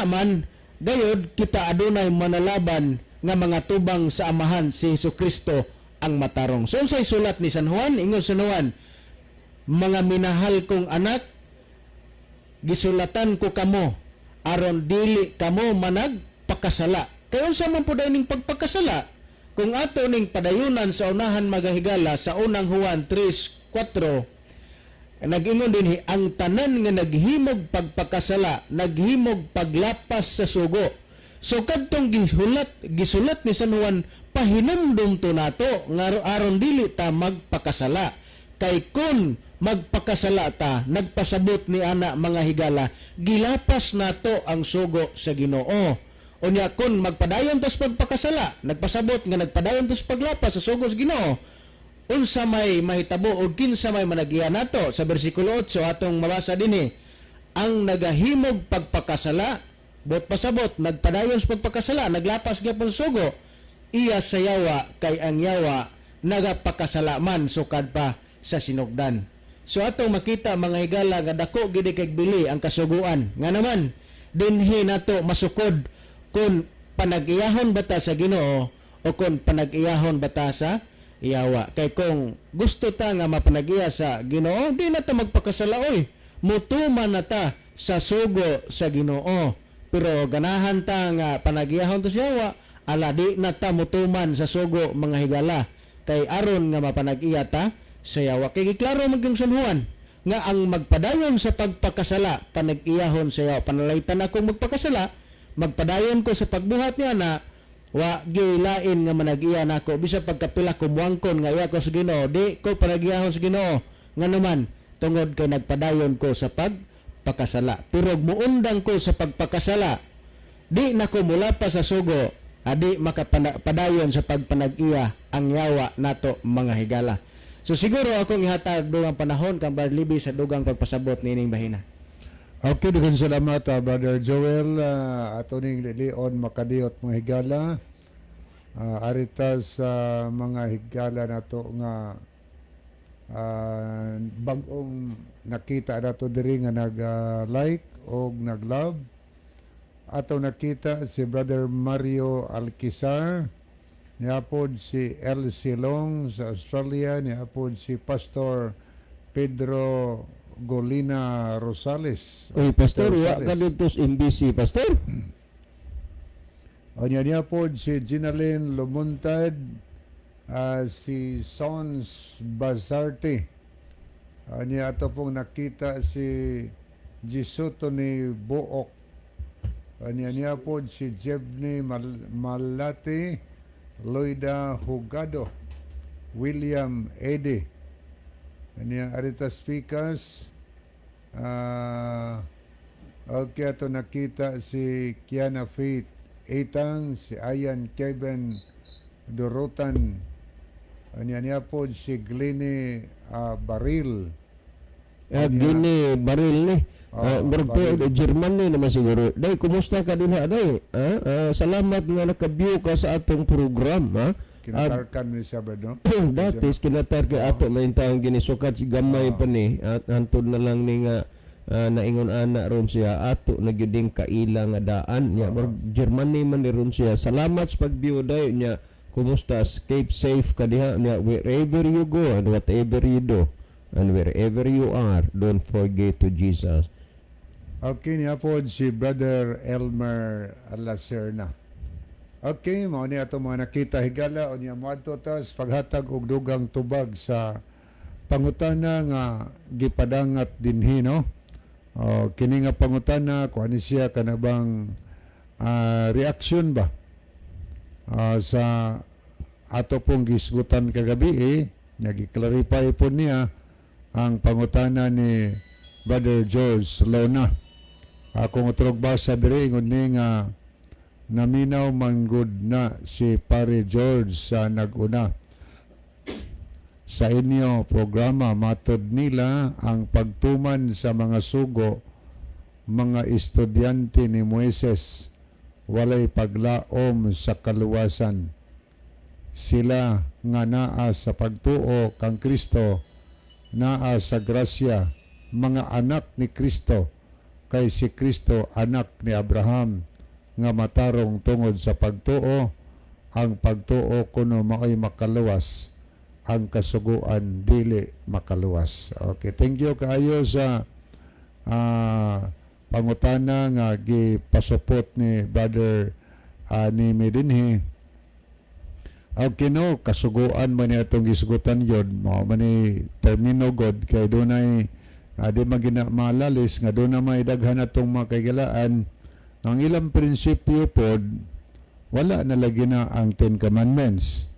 man gayod kita adunay manalaban nga mga tubang sa amahan si Hesukristo ang matarong. So unsay sulat ni San Juan? Ingon San Juan, mga minahal kong anak, gisulatan ko kamo aron dili kamo managpakasala. Kay unsa man pud ning pagpakasala? Kung ato ning padayunan sa unahan magahigala sa unang Juan 3:4, nag-ingon din ang tanan nga naghimog pagpakasala, naghimog paglapas sa sugo. So kadtong gisulat ni San Juan, pahinumdum to nato nga aron dili ta magpakasala. Kay kun magpakasala ta, nagpasabot ni ana mga higala, gilapas nato ang sugo sa Ginoo. Unya kun magpadayon tas pagpakasala, nagpasabot nga nagpadayon tas paglapas sa sugo sa Ginoo, unsa may mahitabo o kinsa may managiya nato. Sa bersikulo 8 atong mabasa dinhi, ang nagahimog pagpakasala, bot pasabot nagpadayon sa pagpakasala, naglapas gyapon sugo, iya sa yawa, kay ang yawa nagapakasala man sukad pa sa sinugdan. So atong makita mga higala nga dako gid kay bili ang kasuguan. Nga naman dinhi nato masukod kung panag-iyahon bata sa Ginoo o kung panag-iyahon bata sa iyawa. Kay kung gusto ta nga mapanag-iya sa Ginoo, di na ta magpakasala oy. Mutuman na ta sa sugo sa Ginoo. Pero ganahan ta nga panag-iyahon to sa iyawa, ala di na ta mutuman sa sugo mga higala. kay aron nga mapanag-iya ta sa yawa. Kay giklaro maging San Juan nga ang magpadayon sa pagpakasala panag-iyahon sa yawa. Panalaytan akong magpakasala, magpadayon ko sa pagbuhat niya na wa gilain nga manag-iya nako bisa pagkapila ko muangkon nga iya ko sa Ginoo, di ko panag-iyahon sa Ginoo nga naman tungod kay nagpadayon ko sa pagpakasala. Pero muundang ko sa pagpakasala, di na ko mula pa sa sugo, adi makapadayon sa pagpanag-iya ang yawa nato mga higala. So siguro akong ihatag dugang panahon kang Brother Libby sa dugang pagpasabot ni ining bahina. Okay, daghang salamat Brother Joel, ato ning Leon Makadiot mga higala. Arita sa mga higala nato nga bag-ong nakita nato diri nga nag-like o nag-love. Ato nakita si Brother Mario Alquizar, niapod si El Silong sa Australia, niapod si Pastor Pedro Golina Rosales. Uy, Pastor, wa ka dito sa MBC, Pastor? O niya po si Ginalyn Lumuntad, si Sons Bazarte. Niya ito pong nakita si Jisuto ni Book. Niya po si Jebni Malate, Loida Hugado, William Ede. Niya Arita Speakers. Okay, ito nakita si Kiana Faith Etang, si Ayan Kevin Dorotan, niya po si Glenny Baril. Gini, baril ni. Baril. Germany naman siguro. Day, kumusta ka din ha, day? Salamat nga naka-view ka sa atong program, ha? Kinatarkan ni siya ba, no? Dati, kinatar ka ato na yung taong ginisukat si gamay pa ni. At hantod na lang ni nga naingon ana ron siya ato nagyuding kaila nga daan nya Germany man ni ron siya. Salamat sa pag-view dayo nya. Kumusta? Keep safe ka diha nya, wherever you go and whatever you do and wherever you are, don't forget to Jesus. Okay, niya po si Brother Elmer Alacerna. Okay, mao ni ato mga nakita higala o niya moadto ta sa paghatag og dugang tubag sa pangutana nga gipadangat dinhi, no? Kini nga pangutana kung ano siya kanabang reaksyon ba sa ato pong gisgutan kagabi, nagi-clarify po niya ang pangutana ni Brother George Lona. Akong utrog basa diri ingon ni nga naminaw manggod na si Pare George sa naguna sa inyo programa. Matod nila ang pagtuman sa mga sugo mga estudyante ni Moises walay paglaom sa kaluwasan. Sila nga naa sa pagtuo kang Kristo, naa sa grasya, mga anak ni Kristo, kay si Kristo anak ni Abraham nga matarong tungod sa pagtuo. Ang pagtuo kuno mao'y makaluwas, ang kasuguan dili makaluwas. Okay, thank you kaayo sa pangutana nga gipasupot ni Brother ni Medinhi. Okay, no, kasuguan man ni atong gisgutan yun, mao man ni termino god kay dunay di magina malalis nga doon na may daghan atong mga kaigalaan. Ang ilang prinsipyo pod wala na lagi na ang Ten Commandments.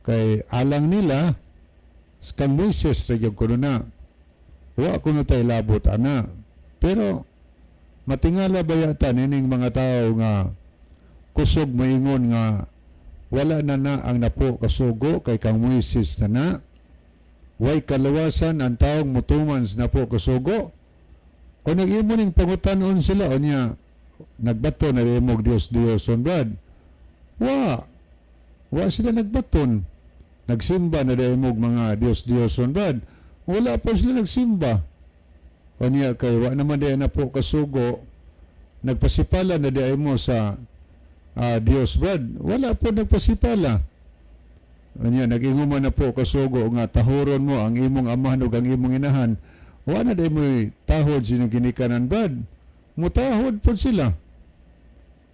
Kay alang nila kang Moises sa yung kuno na wa kuno tay labot ana. Pero matingala ba yata nining mga tao nga kusog moingon nga wala na ang napo kasugo kay kang Moises na way kaluwasan ang taong mutuman sa napo kasugo. O nag-imo ning pangutanon sila o niya nagbato na imog Dios on Brad. Wa sila nagbaton. Nagsimba na imog mga Dios on Brad. Wala po sila nagsimba. O niya kay wa naman di na po kasugo. Nagpasipala na di mo sa Dios Brad. Wala po nagpasipala. O niya nag-inguman na po kasugo nga tahuron mo ang imong amahan ug ang imong inahan. Wa na di mo tahod sino ginikanan Brad. Mutahod po sila.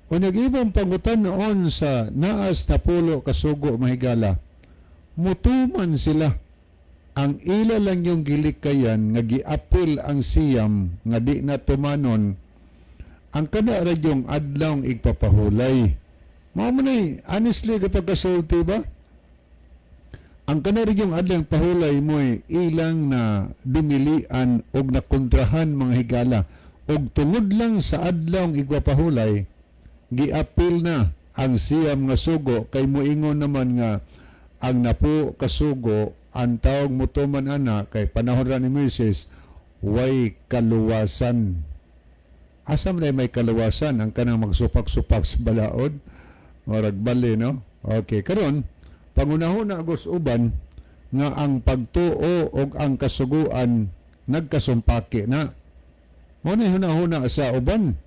O nag-ibang pangutan noon sa naas na pulo kasugo mahigala. mutuman sila. Ang ila lang yung gilikayan nga giapil ang siyam nga di na tumanon ang kana ra yung adlaw igpapahulay. Mao man ay honestly kapag kasulti ba? Ang kana ra yung adlaw pahulay mo ilang na dumilian og nakontrahan mga higala og tungod lang sa adlaw igpapahulay giapil na ang siyam nga sugo kay moingon naman nga ang napo kasugo ang tawag mutuman ana kay panahon ra ni Moises way kaluwasan. Asa man may kaluwasan ang kanang magsupak-supak sa balaod marag bali no. Okay, karon pangunahuna agos uban nga ang pagtuo og ang kasuguan nagkasumpaki na. Mo ni hunahuna sa uban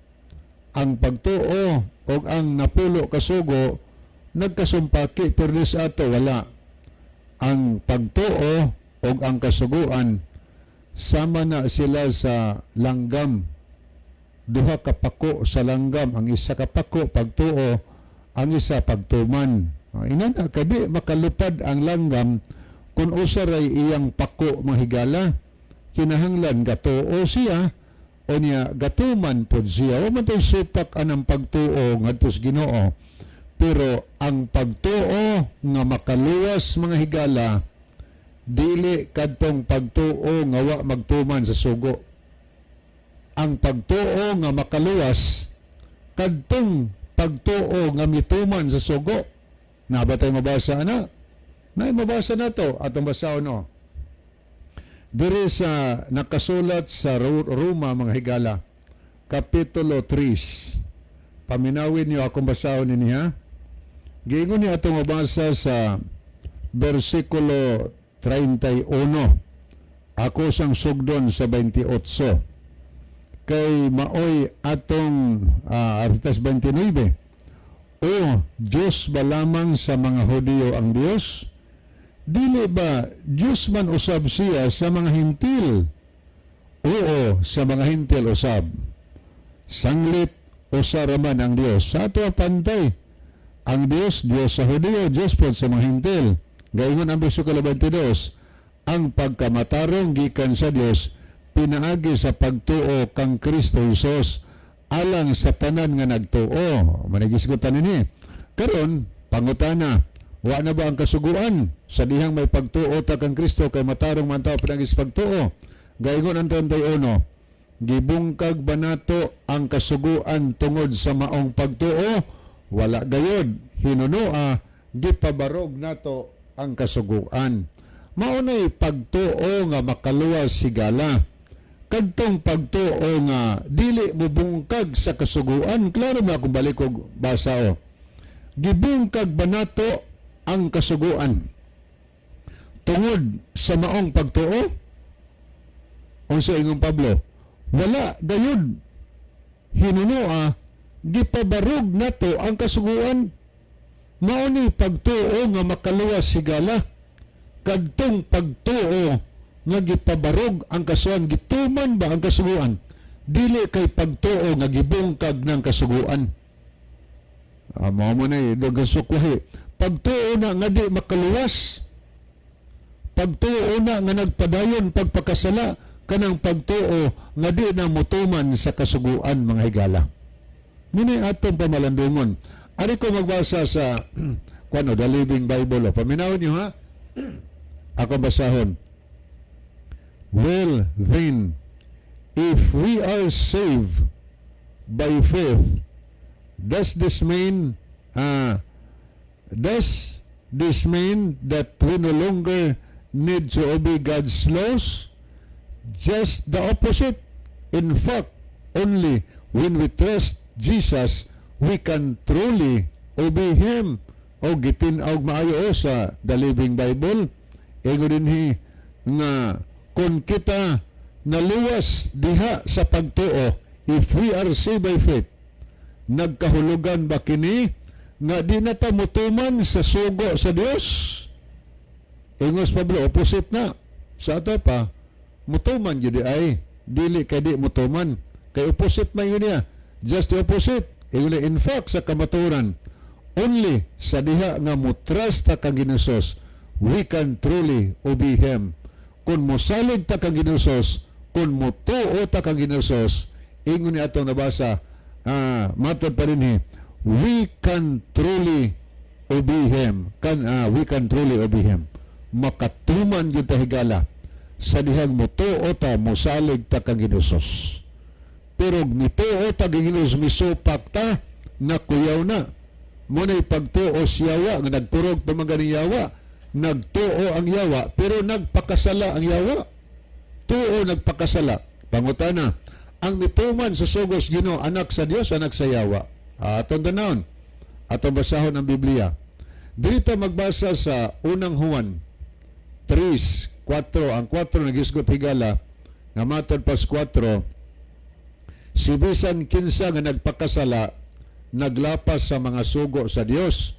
ang pagtuo og ang napulo kasugo nagkasumpaki pero sa ato wala. Ang pagtuo og ang kasuguan sama na sila sa langgam. Duha ka pako sa langgam, ang isa ka pako pagtuo, ang isa pagtuman. Inana kadi makalupad ang langgam kung usaray iyang pako mahigala. Kinahanglan gatuo siya o niya gatuman pod siya. O man tayo supak anang pagtuo ngadto sa Ginoo. Pero ang pagtuo nga makaluwas mga higala dili kadtong pagtuo nga wa magtuman sa sugo. Ang pagtuo nga makaluwas kadtong pagtuo nga mituman sa sugo. Na ba tayo mabasa na? Na mabasa na to atong basahon no. Diri sa nakasulat sa Roma mga higala kapitulo 3. Paminawin niyo akong basahon ninyo ha. Giingon niya atong mabasa sa versikulo 31. Ako sang sugdon sa 28. Kay maoy atong artitas 29. O Diyos ba lamang sa mga Hudiyo ang Diyos? Dili ba Diyos man usab siya sa mga hintil? Oo, sa mga hintil usab. Sanglit usaraman ang Diyos. Sa ato pantay, ang Diyos, Diyos sa Hudiyo, Diyos po sa mga hintil. Gaingon ang versikulo 22, ang pagkamatarong gikan sa Diyos pinaagi sa pagtuo kang Kristo Jesus alang sa tanan nga nagtuo. Managisgutan ini. Karon pangutana, wa na ba ang kasuguan sa dihang may pagtuo ta kang Kristo kay matarong man tao pinaagi sa pagtuo? Gaingon ang 31, gibungkag ba nato ang kasuguan tungod sa maong pagtuo? Wala gayod. Hinunoa, gipabarog nato ang kasuguan. Maunay pagtuo nga makaluwas sigala. Kadtong pagtuo nga dili mo bungkag sa kasuguan. Klaro mo akong balik og basa o. Gibungkag ba nato ang kasuguan tungod sa maong pagtuo? Unsa ingon Pablo? Wala gayud. Hinunoa, gipabarog nato ang kasuguan. Mao ni pagtuo nga makaluwas sigala. Kadtong pagtuo nga gipabarog ang kasuguan, gituman ba ang kasuguan? Dili kay pagtuo nga gibungkag ng kasuguan. Mao mo na dagang sukwahi. Pagtuo na nga di makaluwas. Pagtuo na nga nagpadayon pagpakasala kanang pagtuo nga di na mutuman sa kasuguan mga higala. Muna atong pamalandungon. Ari ko magbasa sa The Living Bible. Paminawin niyo ha? Ako basahon. Well then, if we are saved by faith, does this mean that we no longer need to obey God's laws? Just the opposite. In fact, only when we trust Jesus, we can truly obey Him. O gitin-og maayo sa The Living Bible. Ego dinhi nga kung kita naluwas diha sa pagtuo, if we are saved by faith, nagkahulugan ba kini nga di na ta mutuman sa sugo sa Dios? Ingos Pablo, opposite na. Sa ato pa, mutuman jud ay dili kay di mutuman. Kay opposite man yun niya. Just the opposite. In fact, sa kamaturan, only sa diha nga mutrust ta kang Ginoos, we can truly obey Him. Kung mosalig ta kang Ginosos, kung motuo ta kang Ginosos, ingon ni atong nabasa, matod pa rin we can truly obey Him. We can truly obey Him. Makatuman yun ta higala sa dihang motuo ta, mosalig ta kang Ginosos. Pero mituo ta kang Ginosos, misupak ta, nakuyaw na. Muna'y pagtuo siyawa, nga nagkurog pa mga yawa, nagtuo ang yawa, pero nagpakasala ang yawa. Tuo nagpakasala. Pangutana, ang mituman sa sugos Ginoo, anak sa Dios, anak sa yawa. Atong tanawon, atong basahon ang Biblia. Dito magbasa sa unang Juan 3:4, ang 4 nagisgot higala, nga matod pas 4, si bisan kinsa nga nagpakasala, naglapas sa mga sugo sa Dios.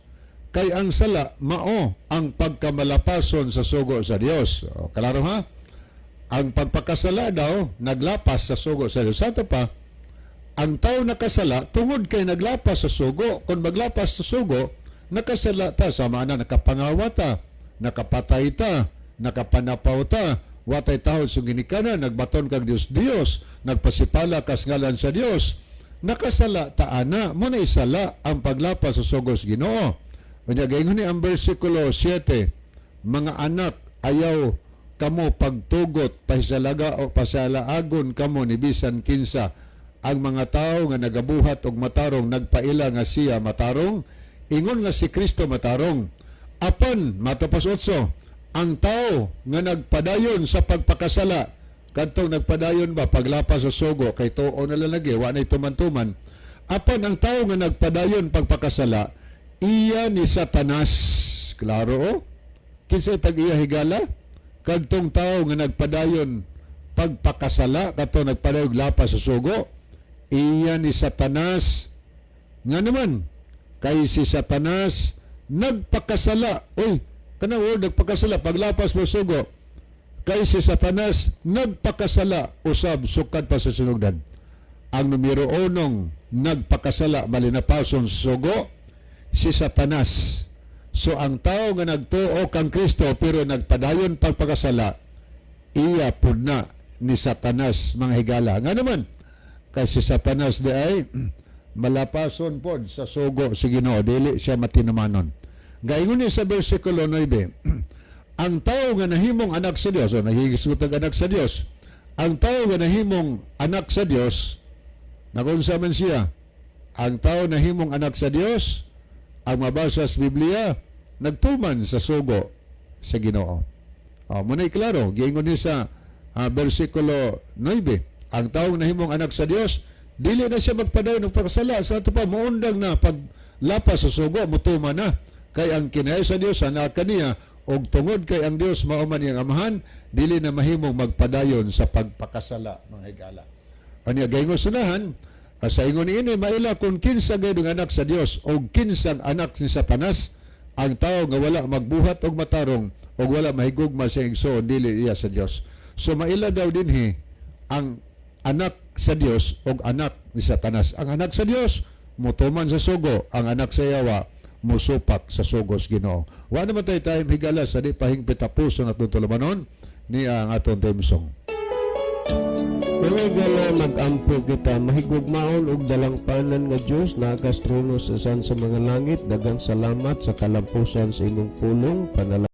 Kay ang sala, mao ang pagkamalapason sa sugo sa Dios. O, klaro ha? Ang pagpakasala daw, naglapas sa sugo sa Dios. Sato pa, ang tao nakasala, tungod kay naglapas sa sugo. Kung maglapas sa sugo, nakasala ta, sama na nakapangawa ta, nakapatay ta, nakapanapaw ta, watay tao sa ginikana, nagbaton kag Dios, nagpasipala kas ngalan sa Dios, nakasala ta ana, muna isala ang paglapas sa sugos Ginoo. Unya gayon ni ang bersikulo 7, mga anak, ayaw kamo pagtugot, pasalaga o pasalaagon kamo ni bisan kinsa. Ang mga tao nga nagabuhat og matarong, nagpaila nga siya matarong, ingon nga si Kristo matarong. Apan, matapas 8, ang tao nga nagpadayon sa pagpakasala, kadtong nagpadayon ba, paglapas sa sugo, kay tuo na lalagi, wa na'y tuman-tuman. Apan ang tao nga nagpadayon pagpakasala, iya ni Satanas. Klaro o? Kinsa tag-iya higala? Kadtong tao nga nagpadayon pagpakasala, kadtong nagpadayon lapas sa sugo, iya ni Satanas. Nga naman, kay si Satanas nagpakasala. Uy, kanaw, nagpakasala, paglapas mo sugo. Kay si Satanas nagpakasala, usab sukad pa sa sinugdan. Ang numero 1 nagpakasala, malinapason sa sugo, si Satanas. So ang tao nga nagtuo kang Kristo pero nagpadayon pagpakasala, iya pud na ni Satanas mga higala. Nga naman, kay si Satanas di ay malapason pod sa sugo si Ginoo, dili siya matinamanon. Gayon ni sa bersikulo 9, ang tao nga nahimong anak sa Dios, o nahigisgot ang anak sa Dios, ang tao nga nahimong anak sa Dios, nakunsa man siya, ang tao nahimong anak sa Dios, ang mabasa sa Biblia, nagtuman sa sugo sa Ginoo. Muna'y klaro, giingon ni sa bersikulo 9, ang taong nahimong anak sa Dios, dili na siya magpadayon ng pagkasala. Sa ito pa, maundang na paglapas sa sugo, mutuman na. Kay ang kinaya sa Dios, anak kaniya, og tungod kay ang Dios mauman niyang amahan, dili na mahimong magpadayon sa pagpakasala, mga higala. Anya gayon sunahan, sa ingon ini maila kung kinsa gayud anak sa Dios o kinsang anak ni Satanas, ang tao nga wala magbuhat og matarong o wala mahigugma sa igsoon, dili iya sa Dios. So maila daw dinhi ang anak sa Dios o anak ni Satanas. Ang anak sa Dios mutuman sa sugo, ang anak sa yawa musupak sa sugos Ginoo. Wa naman tayo higala sa di pahingpit tapuson at tutulabanon ni ang aton temsong. Mga gala mag-ampo kita, mahigugmaon og dalangpanan nga Dios nakas trono sa san sa mga langit. Dagang salamat sa kalampusan sa inyong pulong, panalangin.